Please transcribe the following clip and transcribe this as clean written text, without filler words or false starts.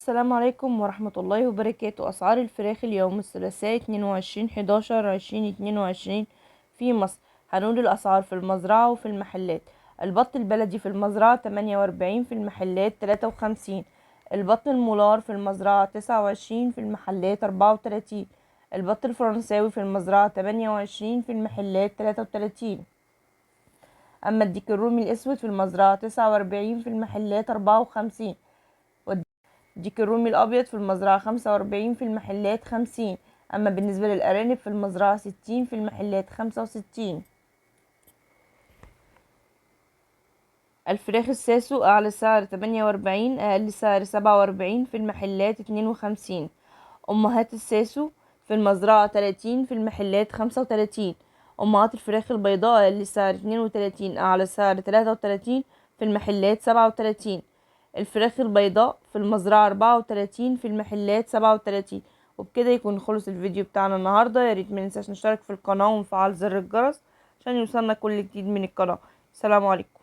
السلام عليكم ورحمة الله وبركاته. أسعار الفراخ اليوم الثلاثاء 22/11/2022 في مصر. هنقول الأسعار في المزرعة وفي المحلات. البط البلدي في المزرعة 48، في المحلات 53. البط المولار في المزرعة 29، في المحلات 34. البط الفرنساوي في المزرعة 28، في المحلات 33. أما الديك الرومي الأسود في المزرعة 49، في المحلات 54. ديك الرومي الأبيض في المزرعة 45، في المحلات 50. أما بالنسبة للأرانب في المزرعة 60، في المحلات 65. الفراخ الساسو أعلى سعر 48، أقل سعر 47، في المحلات 52. أمهات الساسو في المزرعة 30، في المحلات 35. أمهات الفراخ البيضاء أقل سعر 32، أعلى سعر 33، في المحلات 37. الفراخ البيضاء في المزرعة 34، في المحلات 37. وبكده يكون خلص الفيديو بتاعنا النهاردة. ياريت مننساش نشترك في القناة ونفعل زر الجرس عشان يوصلنا كل جديد من القناة. السلام عليكم.